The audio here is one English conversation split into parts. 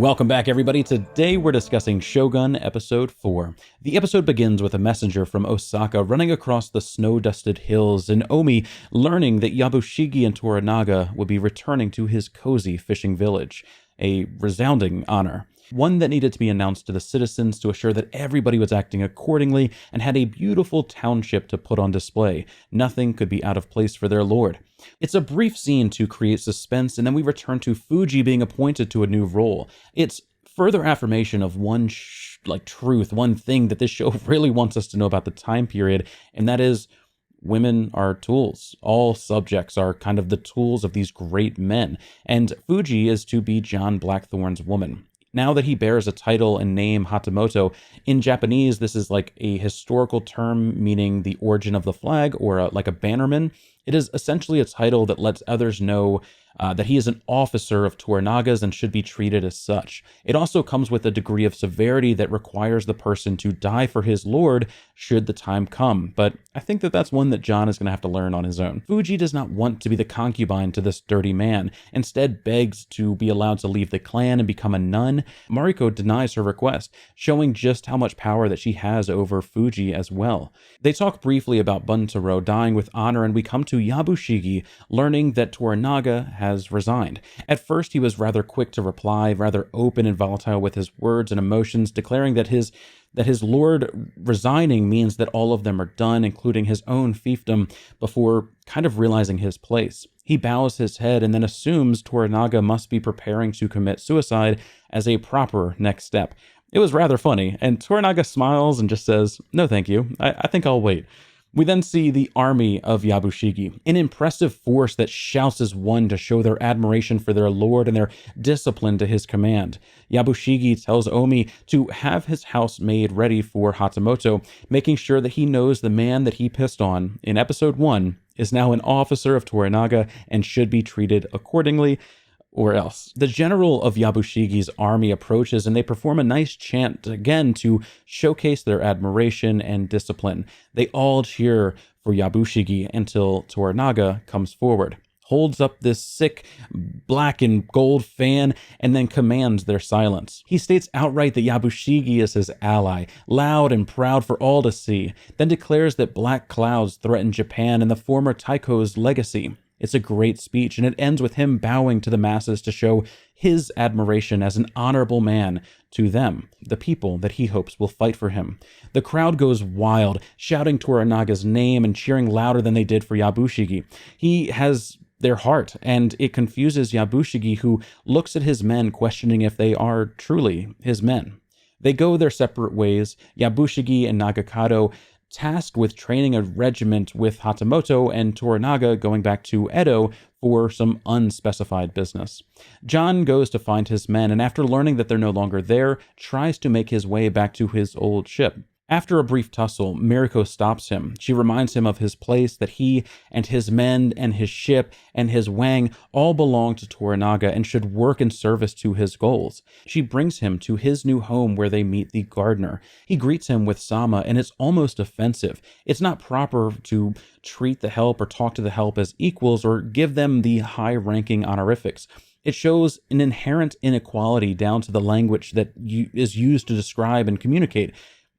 Welcome back, everybody. Today we're discussing Shogun Episode 4. The episode begins with a messenger from Osaka running across the snow-dusted hills, and Omi learning that Yabushige and Toranaga will be returning to his cozy fishing village. A resounding honor. One that needed to be announced to the citizens to assure that everybody was acting accordingly and had a beautiful township to put on display. Nothing could be out of place for their lord. It's a brief scene to create suspense, and then we return to Fuji being appointed to a new role. It's further affirmation of one truth, one thing that this show really wants us to know about the time period, and that is women are tools. All subjects are kind of the tools of these great men, and Fuji is to be John Blackthorne's woman. Now that he bears a title and name Hatamoto, in Japanese this is like a historical term meaning the origin of the flag, or like a bannerman. It is essentially a title that lets others know that he is an officer of Toranaga's and should be treated as such. It also comes with a degree of severity that requires the person to die for his lord should the time come, but I think that that's one that John is going to have to learn on his own. Fuji does not want to be the concubine to this dirty man, instead begs to be allowed to leave the clan and become a nun. Mariko denies her request, showing just how much power that she has over Fuji as well. They talk briefly about Buntaro dying with honor, and we come to Yabushige learning that Toranaga has resigned. At first, he was rather quick to reply, rather open and volatile with his words and emotions, declaring that his lord resigning means that all of them are done, including his own fiefdom, before kind of realizing his place. He bows his head and then assumes Toranaga must be preparing to commit suicide as a proper next step. It was rather funny, and Toranaga smiles and just says, "No thank you, I think I'll wait." We then see the army of Yabushige, an impressive force that shouts as one to show their admiration for their lord and their discipline to his command. Yabushige tells Omi to have his house made ready for Hatamoto, making sure that he knows the man that he pissed on in episode 1 is now an officer of Toranaga and should be treated accordingly, or else. The general of Yabushige's army approaches, and they perform a nice chant again to showcase their admiration and discipline. They all cheer for Yabushige until Toranaga comes forward, holds up this sick black and gold fan, and then commands their silence. He states outright that Yabushige is his ally, loud and proud for all to see, then declares that black clouds threaten Japan and the former Taiko's legacy. It's a great speech, and it ends with him bowing to the masses to show his admiration as an honorable man to them, the people that he hopes will fight for him. The crowd goes wild, shouting Toranaga's name and cheering louder than they did for Yabushige. He has their heart, and it confuses Yabushige, who looks at his men questioning if they are truly his men. They go their separate ways, Yabushige and Nagakada tasked with training a regiment with Hatamoto, and Toranaga going back to Edo for some unspecified business. John goes to find his men, and after learning that they're no longer there, tries to make his way back to his old ship. After a brief tussle, Mariko stops him. She reminds him of his place, that he and his men and his ship and his wang all belong to Toranaga and should work in service to his goals. She brings him to his new home where they meet the gardener. He greets him with sama, and it's almost offensive. It's not proper to treat the help or talk to the help as equals or give them the high-ranking honorifics. It shows an inherent inequality down to the language that is used to describe and communicate.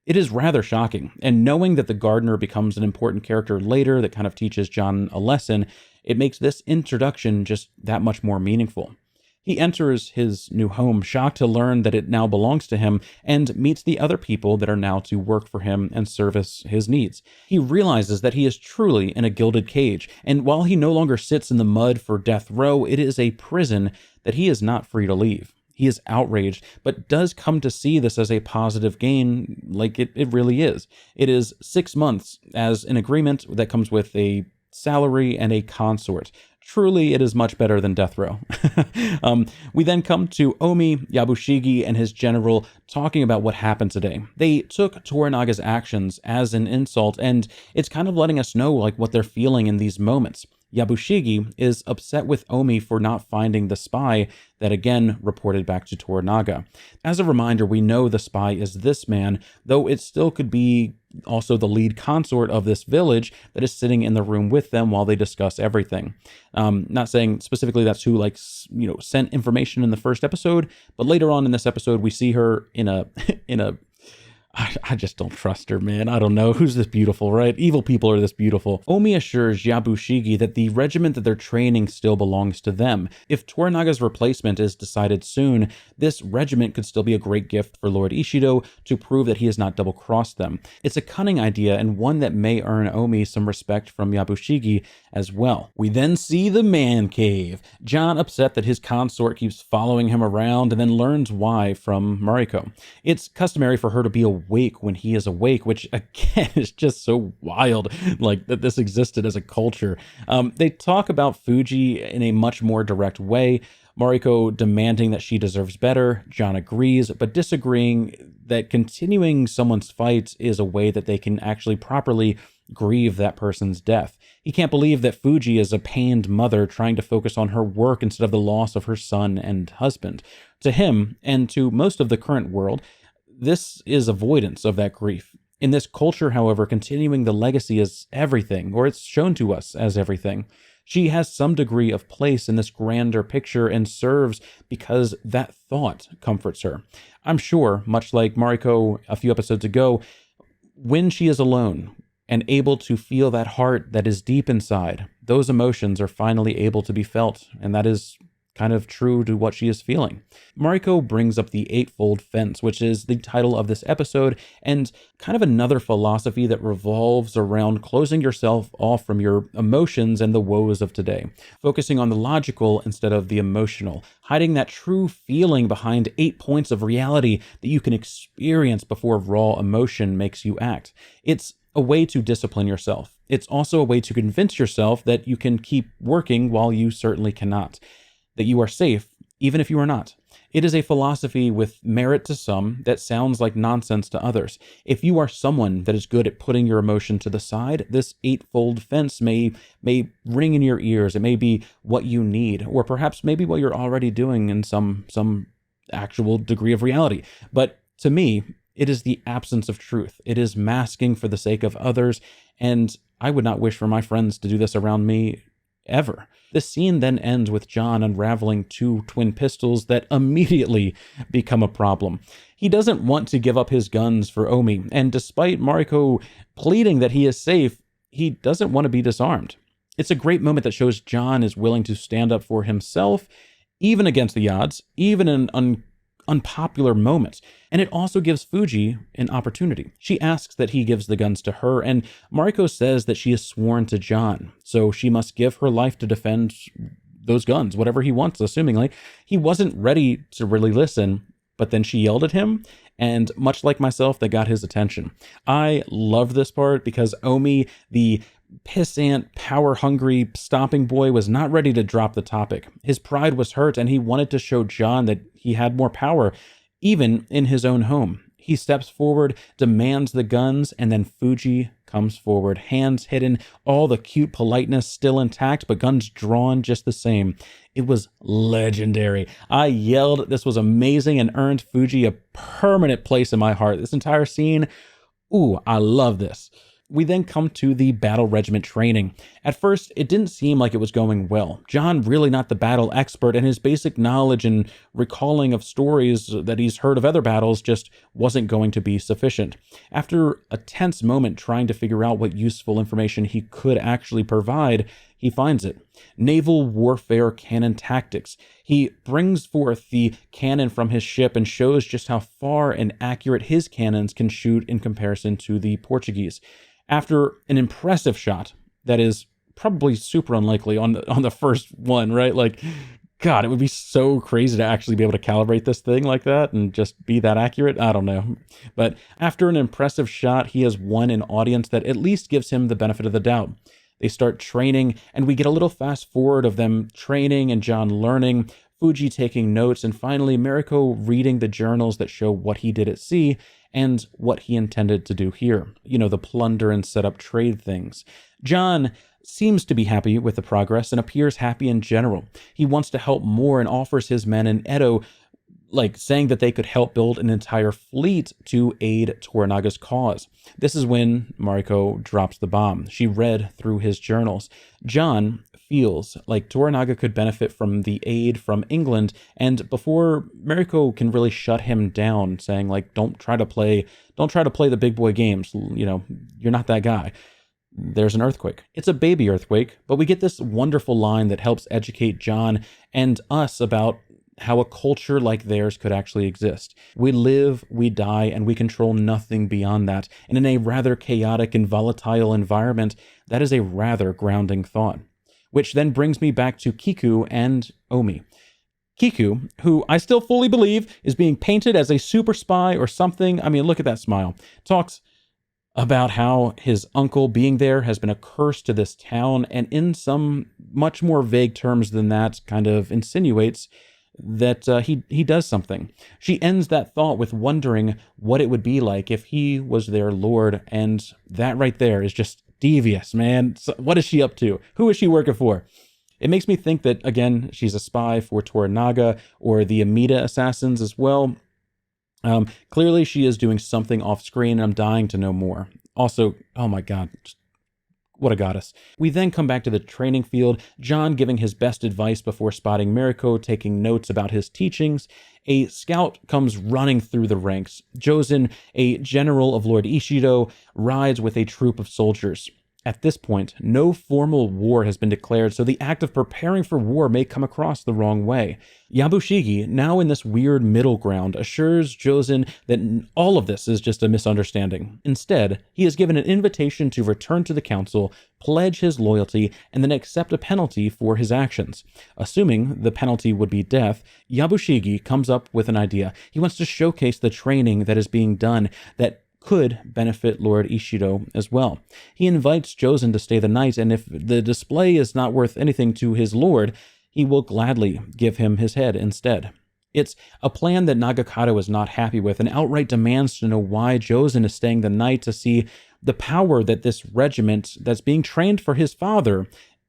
It is rather shocking, and knowing that the gardener becomes an important character later that kind of teaches John a lesson, it makes this introduction just that much more meaningful. He enters his new home, shocked to learn that it now belongs to him, and meets the other people that are now to work for him and service his needs. He realizes that he is truly in a gilded cage, and while he no longer sits in the mud for death row, it is a prison that he is not free to leave. He is outraged, but does come to see this as a positive gain, like it really is. It is 6 months as an agreement that comes with a salary and a consort. Truly, it is much better than death row. We then come to Omi, Yabushige, and his general talking about what happened today. They took Toranaga's actions as an insult, and it's kind of letting us know like what they're feeling in these moments. Yabushigi is upset with Omi for not finding the spy that again reported back to Toranaga. As a reminder, we know the spy is this man, though it still could be also the lead consort of this village that is sitting in the room with them while they discuss everything. Not saying specifically that's who sent information in the first episode, but later on in this episode we see her in a I just don't trust her, man. I don't know. Who's this beautiful, right? Evil people are this beautiful. Omi assures Yabushigi that the regiment that they're training still belongs to them. If Toranaga's replacement is decided soon, this regiment could still be a great gift for Lord Ishido to prove that he has not double-crossed them. It's a cunning idea and one that may earn Omi some respect from Yabushigi as well. We then see the man cave. John upset that his consort keeps following him around and then learns why from Mariko. It's customary for her to be awake when he is awake, which again is just so wild, like that this existed as a culture. They talk about Fuji in a much more direct way, Mariko demanding that she deserves better. John agrees, but disagreeing that continuing someone's fight is a way that they can actually properly grieve that person's death. He can't believe that Fuji is a pained mother trying to focus on her work instead of the loss of her son and husband. To him, and to most of the current world, this is avoidance of that grief. In this culture, however, continuing the legacy is everything, or it's shown to us as everything. She has some degree of place in this grander picture and serves because that thought comforts her. I'm sure, much like Mariko a few episodes ago, when she is alone and able to feel that heart that is deep inside, those emotions are finally able to be felt, and that is kind of true to what she is feeling. Mariko brings up the Eightfold Fence, which is the title of this episode, and kind of another philosophy that revolves around closing yourself off from your emotions and the woes of today, focusing on the logical instead of the emotional, hiding that true feeling behind 8 points of reality that you can experience before raw emotion makes you act. It's a way to discipline yourself. It's also a way to convince yourself that you can keep working while you certainly cannot, that you are safe, even if you are not. It is a philosophy with merit to some that sounds like nonsense to others. If you are someone that is good at putting your emotion to the side, this Eightfold Fence may ring in your ears. It may be what you need, or perhaps maybe what you're already doing in some actual degree of reality. But to me, it is the absence of truth. It is masking for the sake of others, and I would not wish for my friends to do this around me ever. The scene then ends with John unraveling 2 twin pistols that immediately become a problem. He doesn't want to give up his guns for Omi, and despite Mariko pleading that he is safe, he doesn't want to be disarmed. It's a great moment that shows John is willing to stand up for himself, even against the odds, even in unpopular moments. And it also gives Fuji an opportunity. She asks that he gives the guns to her, and Mariko says that she is sworn to John, so she must give her life to defend those guns, whatever he wants, assumingly. He wasn't ready to really listen, but then she yelled at him, and much like myself, that got his attention. I love this part because Omi, the pissant, power-hungry stomping boy, was not ready to drop the topic. His pride was hurt, and he wanted to show John that he had more power, even in his own home. He steps forward, demands the guns, and then Fuji comes forward, hands hidden, all the cute politeness still intact, but guns drawn just the same. It was legendary. I yelled. This was amazing and earned Fuji a permanent place in my heart. This entire scene, ooh, I love this. We then come to the battle regiment training. At first, it didn't seem like it was going well. John, really not the battle expert, and his basic knowledge and recalling of stories that he's heard of other battles just wasn't going to be sufficient. After a tense moment trying to figure out what useful information he could actually provide, he finds it. Naval warfare cannon tactics. He brings forth the cannon from his ship and shows just how far and accurate his cannons can shoot in comparison to the Portuguese. After an impressive shot that is probably super unlikely on the first one, right? Like, God, it would be so crazy to actually be able to calibrate this thing like that and just be that accurate. I don't know. But after an impressive shot, he has won an audience that at least gives him the benefit of the doubt. They start training, and we get a little fast forward of them training and John learning, Fuji taking notes, and finally Mariko reading the journals that show what he did at sea and what he intended to do here. You know, the plunder and set up trade things. John seems to be happy with the progress and appears happy in general. He wants to help more and offers his men in Edo, saying that they could help build an entire fleet to aid Toranaga's cause. This is when Mariko drops the bomb. She read through his journals. John feels like Toranaga could benefit from the aid from England, and before Mariko can really shut him down, saying don't try to play the big boy games, you're not that guy. There's an earthquake. It's a baby earthquake, but we get this wonderful line that helps educate John and us about how a culture like theirs could actually exist. We live, we die, and we control nothing beyond that. And in a rather chaotic and volatile environment, that is a rather grounding thought. Which then brings me back to Kiku and Omi. Kiku, who I still fully believe is being painted as a super spy or something, I mean, look at that smile, talks about how his uncle being there has been a curse to this town, and in some much more vague terms than that, kind of insinuates that he does something. She ends that thought with wondering what it would be like if he was their lord, and that right there is just devious, man. So what is she up to? Who is she working for? It makes me think that, again, she's a spy for Toranaga or the Amida assassins as well. Clearly she is doing something off screen, and I'm dying to know more. Also, oh my god, what a goddess. We then come back to the training field, John giving his best advice before spotting Mariko taking notes about his teachings. A scout comes running through the ranks. Jozen, a general of Lord Ishido, rides with a troop of soldiers. At this point, no formal war has been declared, so the act of preparing for war may come across the wrong way. Yabushigi, now in this weird middle ground, assures Jozen that all of this is just a misunderstanding. Instead, he is given an invitation to return to the council, pledge his loyalty, and then accept a penalty for his actions. Assuming the penalty would be death, Yabushigi comes up with an idea. He wants to showcase the training that is being done that could benefit Lord Ishido as well. He invites Jozen to stay the night, and if the display is not worth anything to his lord, he will gladly give him his head instead. It's a plan that Nagakada is not happy with and outright demands to know why Jozen is staying the night to see the power that this regiment that's being trained for his father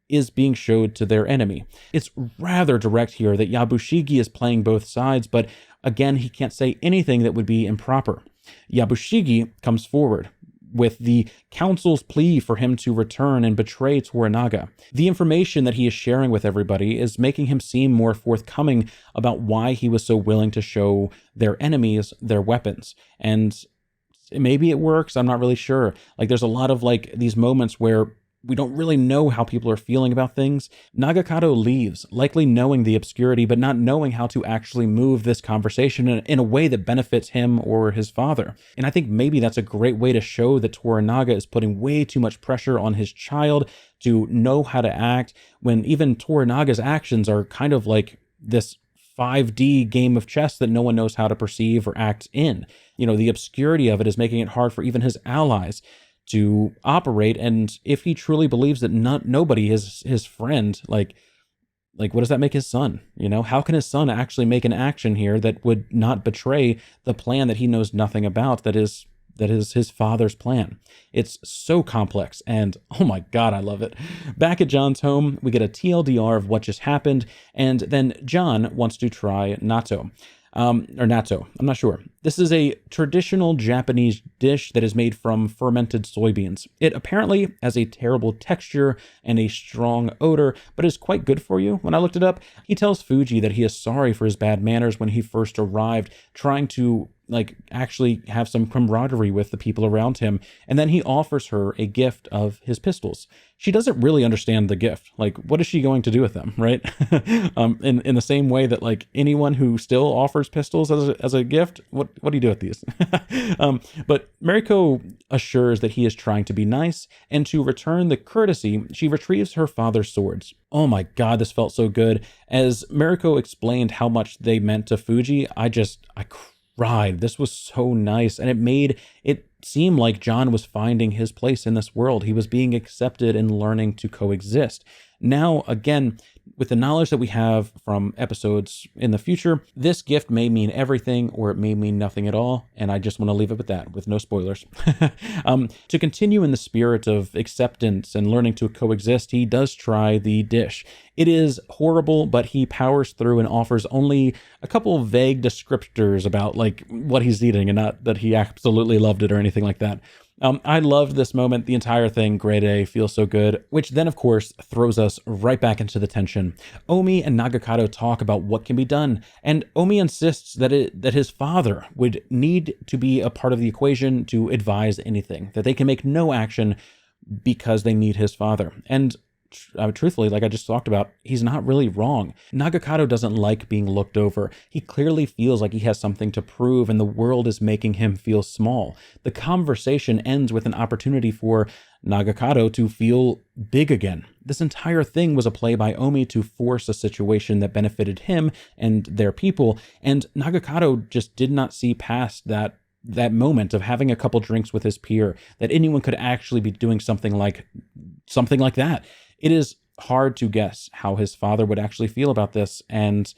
is being showed to their enemy. It's rather direct here that Yabushigi is playing both sides, but again, he can't say anything that would be improper. Yabushigi comes forward with the council's plea for him to return and betray Toranaga. The information that he is sharing with everybody is making him seem more forthcoming about why he was so willing to show their enemies their weapons. And maybe it works, I'm not really sure. There's a lot of these moments where we don't really know how people are feeling about things. Nagakado leaves, likely knowing the obscurity, but not knowing how to actually move this conversation in a way that benefits him or his father. And I think maybe that's a great way to show that Toranaga is putting way too much pressure on his child to know how to act, when even Toranaga's actions are kind of like this 5D game of chess that no one knows how to perceive or act in. The obscurity of it is making it hard for even his allies to operate, and if he truly believes that nobody is his friend, what does that make his son? How can his son actually make an action here that would not betray the plan that he knows nothing about, that is his father's plan? It's so complex, and oh my god, I love it. Back at John's home, we get a TLDR of what just happened, and then John wants to try natto. Or natto, I'm not sure. This is a traditional Japanese dish that is made from fermented soybeans. It apparently has a terrible texture and a strong odor, but is quite good for you. When I looked it up, he tells Fuji that he is sorry for his bad manners when he first arrived, trying to actually have some camaraderie with the people around him, and then he offers her a gift of his pistols. She doesn't really understand the gift. What is she going to do with them, right? In the same way that anyone who still offers pistols as a gift, what do you do with these? But Mariko assures that he is trying to be nice, and to return the courtesy, she retrieves her father's swords. Oh my god, this felt so good. As Mariko explained how much they meant to Fuji, I cried. This was so nice, and it made it seem like John was finding his place in this world. He was being accepted and learning to coexist. Now, again, with the knowledge that we have from episodes in the future, this gift may mean everything or it may mean nothing at all, and I just want to leave it with that, with no spoilers. To continue in the spirit of acceptance and learning to coexist, he does try the dish. It is horrible, but he powers through and offers only a couple of vague descriptors about like what he's eating, and not that he absolutely loved it or anything like that. I loved this moment, the entire thing, grade A, feels so good, which then, of course, throws us right back into the tension. Omi and Nagakada talk about what can be done, and Omi insists that his father would need to be a part of the equation to advise anything, that they can make no action because they need his father. And truthfully, like I just talked about, he's not really wrong. Nagakado doesn't like being looked over. He clearly feels like he has something to prove, and the world is making him feel small. The conversation ends with an opportunity for Nagakado to feel big again. This entire thing was a play by Omi to force a situation that benefited him and their people, and Nagakado just did not see past that moment of having a couple drinks with his peer, that anyone could actually be doing something like that. It is hard to guess how his father would actually feel about this, and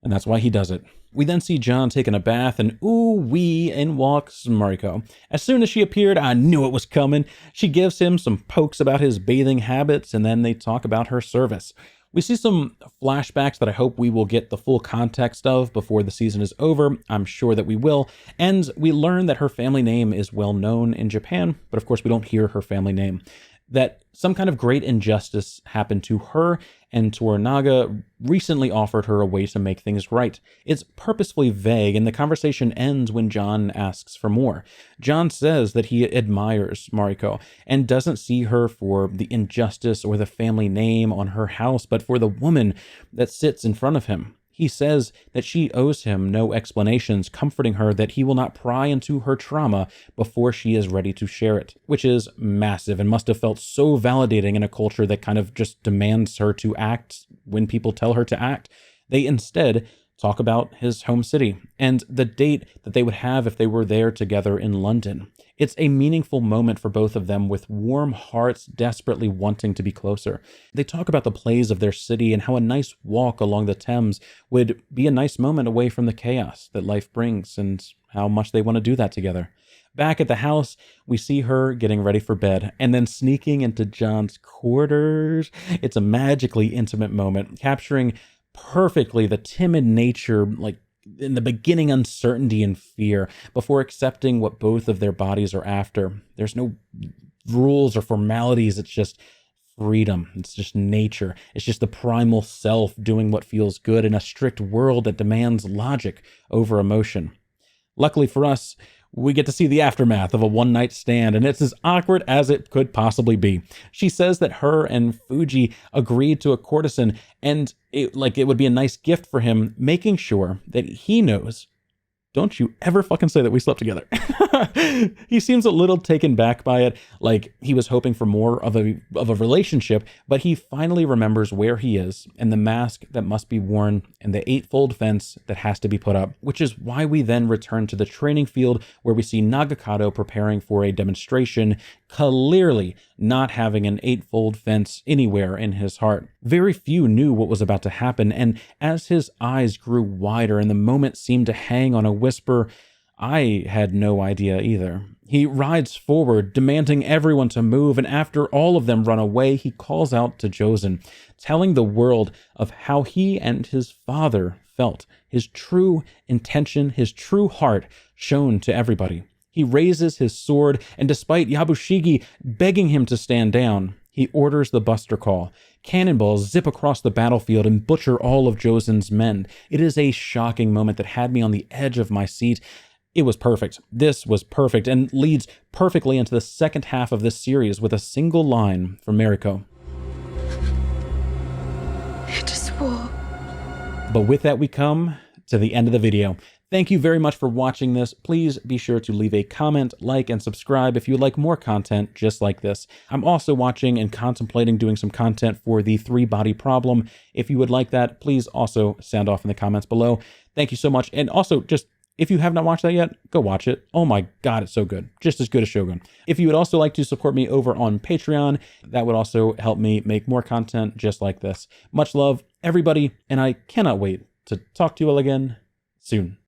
that's why he does it. We then see John taking a bath, and ooh-wee, in walks Mariko. As soon as she appeared, I knew it was coming. She gives him some pokes about his bathing habits, and then they talk about her service. We see some flashbacks that I hope we will get the full context of before the season is over. I'm sure that we will. And we learn that her family name is well known in Japan, but of course we don't hear her family name. That some kind of great injustice happened to her, and Toranaga recently offered her a way to make things right. It's purposefully vague, and the conversation ends when John asks for more. John says that he admires Mariko and doesn't see her for the injustice or the family name on her house, but for the woman that sits in front of him. He says that she owes him no explanations, comforting her that he will not pry into her trauma before she is ready to share it, which is massive and must have felt so validating in a culture that kind of just demands her to act when people tell her to act. They instead talk about his home city and the date that they would have if they were there together in London. It's a meaningful moment for both of them, with warm hearts desperately wanting to be closer. They talk about the plays of their city and how a nice walk along the Thames would be a nice moment away from the chaos that life brings, and how much they want to do that together. Back at the house, we see her getting ready for bed and then sneaking into John's quarters. It's a magically intimate moment, capturing perfectly the timid nature, like in the beginning, uncertainty and fear, before accepting what both of their bodies are after. There's no rules or formalities. It's just freedom. It's just nature. It's just the primal self doing what feels good in a strict world that demands logic over emotion. Luckily for us, we get to see the aftermath of a one-night stand, and it's as awkward as it could possibly be. She says that her and Fuji agreed to a courtesan, and it would be a nice gift for him, making sure that he knows, don't you ever fucking say that we slept together. He seems a little taken back by it, like he was hoping for more of a relationship, but he finally remembers where he is and the mask that must be worn and the eightfold fence that has to be put up, which is why we then return to the training field where we see Nagakado preparing for a demonstration, clearly not having an eightfold fence anywhere in his heart. Very few knew what was about to happen, and as his eyes grew wider and the moment seemed to hang on a whisper, I had no idea either. He rides forward, demanding everyone to move, and after all of them run away, he calls out to Jozen, telling the world of how he and his father felt, his true intention, his true heart shown to everybody. He raises his sword, and despite Yabushigi begging him to stand down, he orders the buster call. Cannonballs zip across the battlefield and butcher all of Jozen's men. It is a shocking moment that had me on the edge of my seat. It was perfect. This was perfect, and leads perfectly into the second half of this series with a single line from Mariko. It is war. But with that, we come to the end of the video. Thank you very much for watching this. Please be sure to leave a comment, like, and subscribe if you'd like more content just like this. I'm also watching and contemplating doing some content for the 3-body problem. If you would like that, please also sound off in the comments below. Thank you so much. And also, just If you have not watched that yet, go watch it. Oh my God, it's so good. Just as good as Shogun. If you would also like to support me over on Patreon, that would also help me make more content just like this. Much love, everybody, and I cannot wait to talk to you all again soon.